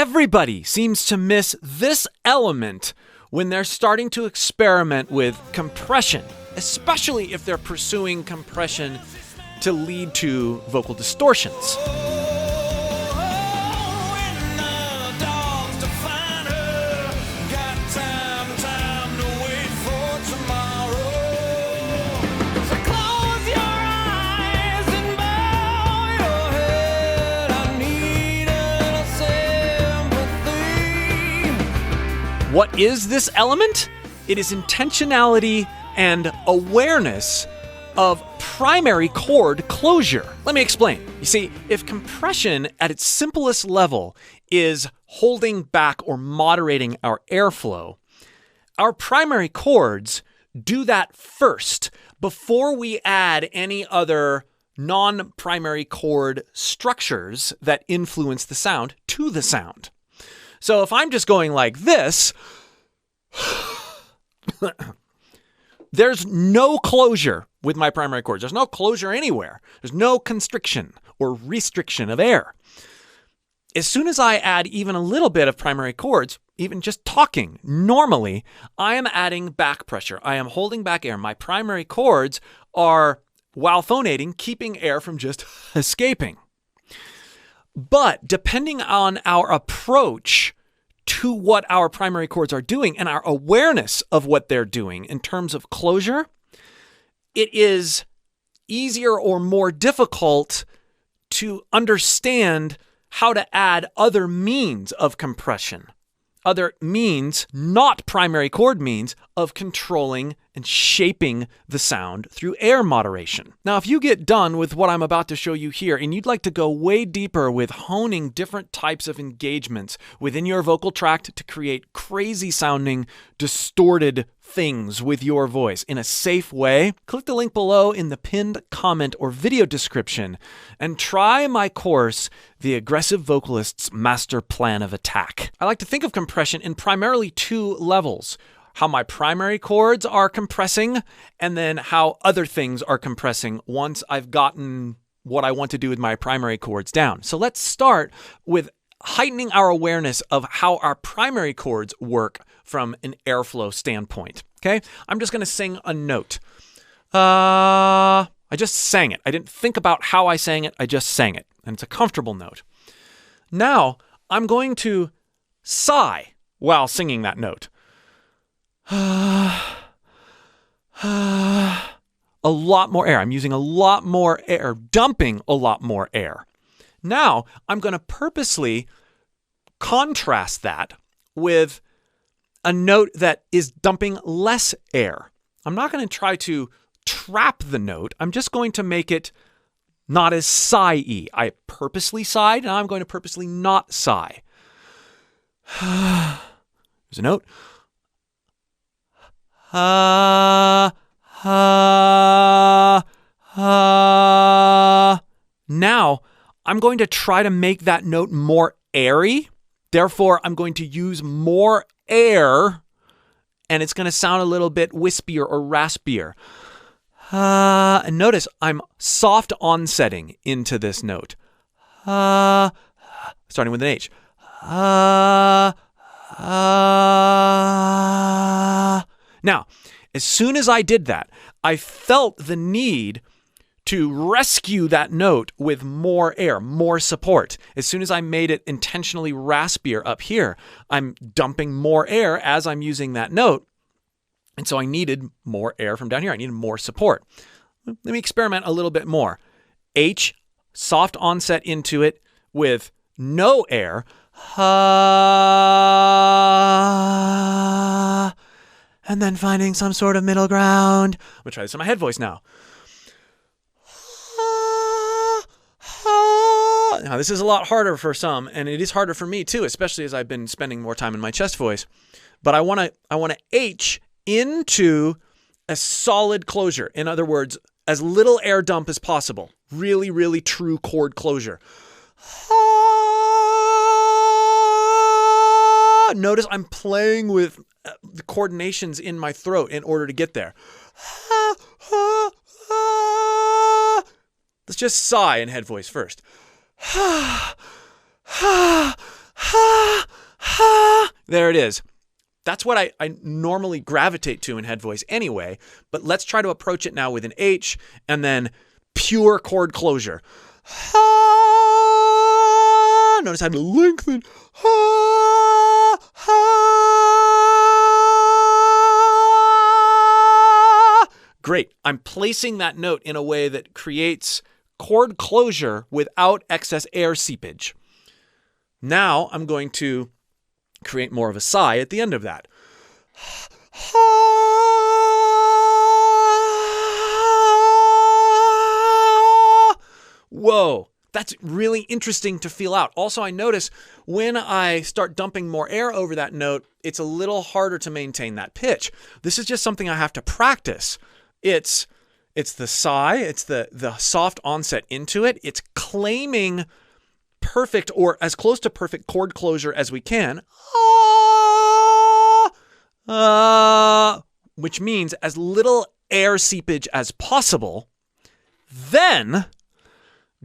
Everybody seems to miss this element when they're starting to experiment with compression, especially if they're pursuing compression to lead to vocal distortions. What is this element? It is intentionality and awareness of primary chord closure. Let me explain. You see, if compression at its simplest level is holding back or moderating our airflow, our primary chords do that first before we add any other non-primary chord structures that influence the sound to the sound. So if I'm just going like this, there's no closure with my primary chords. There's no closure anywhere. There's no constriction or restriction of air. As soon as I add even a little bit of primary chords, even just talking normally, I am adding back pressure. I am holding back air. My primary chords are, while phonating, keeping air from just escaping. But depending on our approach to what our primary chords are doing and our awareness of what they're doing in terms of closure, it is easier or more difficult to understand how to add other means of compression, other means, not primary chord means, of controlling and shaping the sound through air moderation. Now, if you get done with what I'm about to show you here and you'd like to go way deeper with honing different types of engagements within your vocal tract to create crazy sounding, distorted things with your voice in a safe way, click the link below in the pinned comment or video description and try my course, The Aggressive Vocalist's Master Plan of Attack. I like to think of compression in primarily two levels: how my primary chords are compressing, and then how other things are compressing once I've gotten what I want to do with my primary chords down. So let's start with heightening our awareness of how our primary chords work from an airflow standpoint. Okay? I'm just going to sing a note. I just sang it. I didn't think about how I sang it. I just sang it. And it's a comfortable note. Now, I'm going to sigh while singing that note. A lot more air. I'm using a lot more air, dumping a lot more air. Now, I'm going to purposely contrast that with a note that is dumping less air. I'm not going to try to trap the note. I'm just going to make it not as sigh-y. I purposely sighed, and I'm going to purposely not sigh. Here's a note. Now, I'm going to try to make that note more airy. Therefore, I'm going to use more air, and it's going to sound a little bit wispier or raspier. And notice I'm soft onsetting into this note. Starting with an H. Now, as soon as I did that, I felt the need to rescue that note with more air, more support. As soon as I made it intentionally raspier up here, I'm dumping more air as I'm using that note. And so I needed more air from down here. I needed more support. Let me experiment a little bit more. H, soft onset into it with no air. And then finding some sort of middle ground. I'm going to try this in my head voice now. Now, this is a lot harder for some, and it is harder for me too, especially as I've been spending more time in my chest voice. But I want to H into a solid closure. In other words, as little air dump as possible. Really, really true chord closure. Notice I'm playing with the coordinations in my throat in order to get there. Let's just sigh in head voice first. There it is. That's what I normally gravitate to in head voice anyway, but let's try to approach it now with an H and then pure chord closure. Notice how to lengthen. Great. I'm placing that note in a way that creates chord closure without excess air seepage. Now I'm going to create more of a sigh at the end of that. Whoa, that's really interesting to feel out. Also, I notice when I start dumping more air over that note, it's a little harder to maintain that pitch. This is just something I have to practice. It's the sigh, it's the soft onset into it. It's claiming perfect or as close to perfect chord closure as we can. Which means as little air seepage as possible. Then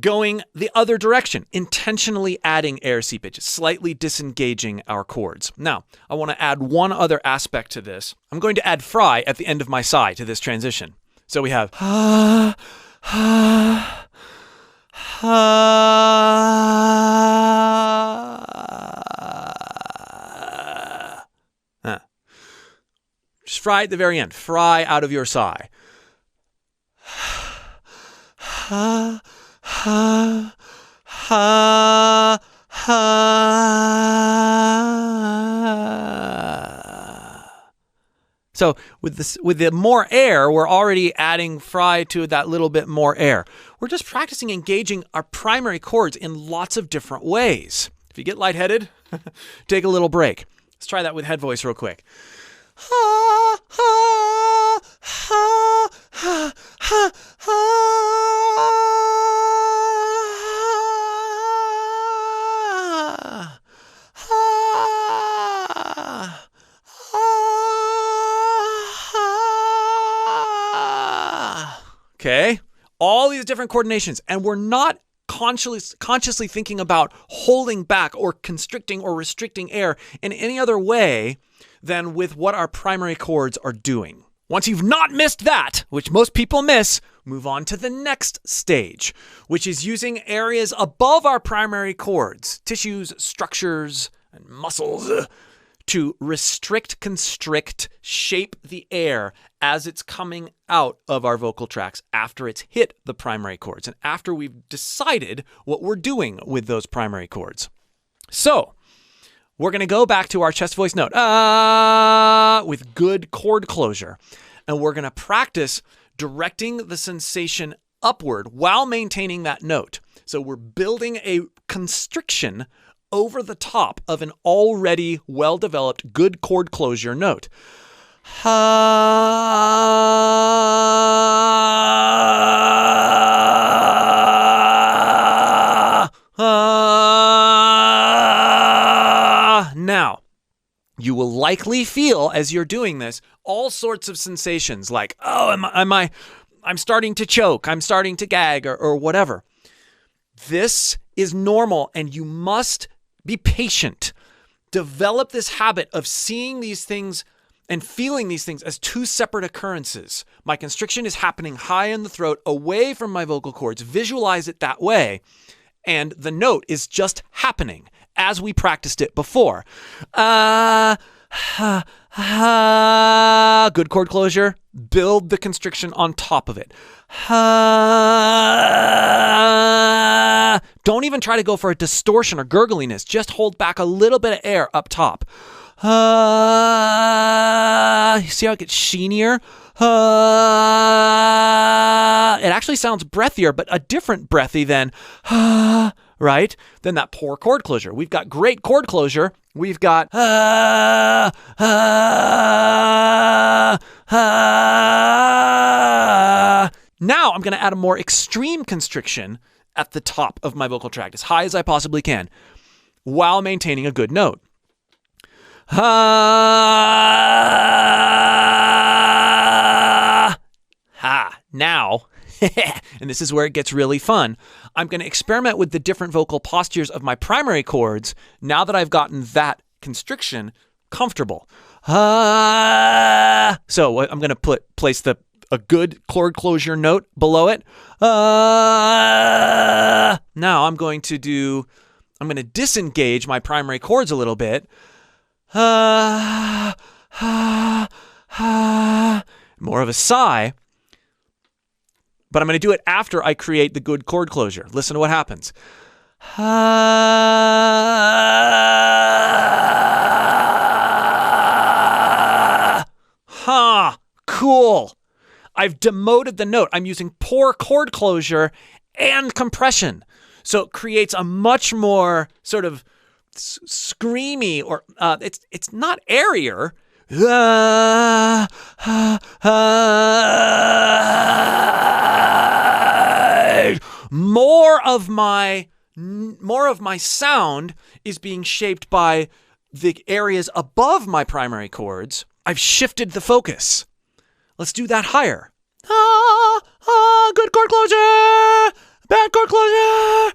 going the other direction, intentionally adding air seepage, slightly disengaging our chords. Now, I want to add one other aspect to this. I'm going to add fry at the end of my sigh to this transition. So we have just fry at the very end. Fry out of your sigh. So with the more air, we're already adding fry to that little bit more air. We're just practicing engaging our primary chords in lots of different ways. If you get lightheaded, take a little break. Let's try that with head voice real quick. Okay, all these different coordinations, and we're not consciously thinking about holding back or constricting or restricting air in any other way than with what our primary chords are doing. Once you've not missed that, which most people miss, move on to the next stage, which is using areas above our primary chords, tissues, structures, and muscles, to restrict, constrict, shape the air as it's coming out of our vocal tracts after it's hit the primary chords and after we've decided what we're doing with those primary chords. So we're going to go back to our chest voice note with good chord closure, and we're going to practice directing the sensation upward while maintaining that note. So we're building a constriction over the top of an already well-developed good chord closure note. Now, you will likely feel as you're doing this all sorts of sensations like, I'm starting to choke, I'm starting to gag, or whatever. This is normal, and you must be patient. Develop this habit of seeing these things and feeling these things as two separate occurrences. My constriction is happening high in the throat, away from my vocal cords. Visualize it that way. And the note is just happening as we practiced it before. Good chord closure. Build the constriction on top of it. Don't even try to go for a distortion or gurgliness. Just hold back a little bit of air up top. You see how it gets sheenier? It actually sounds breathier, but a different breathy than right? Than that poor chord closure. We've got great chord closure. We've got now I'm going to add a more extreme constriction at the top of my vocal tract, as high as I possibly can, while maintaining a good note. Now, and this is where it gets really fun, I'm going to experiment with the different vocal postures of my primary chords now that I've gotten that constriction comfortable. So I'm going to place a good chord closure note below it. Now I'm going to disengage my primary chords a little bit. More of a sigh. But I'm going to do it after I create the good chord closure. Listen to what happens. Cool. I've demoted the note. I'm using poor chord closure and compression. So it creates a much more sort of screamy, or it's not airier. More of my sound is being shaped by the areas above my primary chords. I've shifted the focus. Let's do that higher. Good chord closure. Bad chord closure.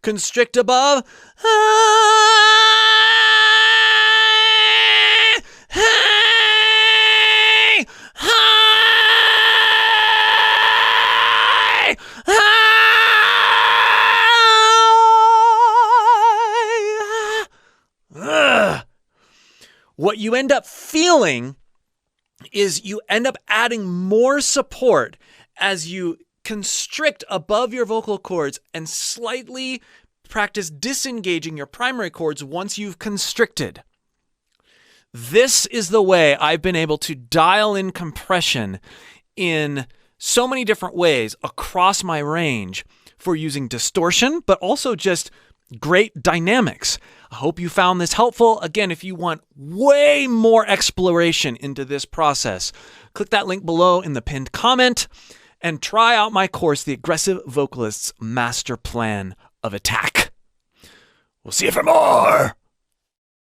Constrict above. What you end up feeling is you end up adding more support as you constrict above your vocal cords and slightly practice disengaging your primary chords once you've constricted. This is the way I've been able to dial in compression in so many different ways across my range for using distortion, but also just great dynamics. I hope you found this helpful. Again, if you want way more exploration into this process, click that link below in the pinned comment and try out my course, The Aggressive Vocalist's Master Plan of Attack. We'll see you for more.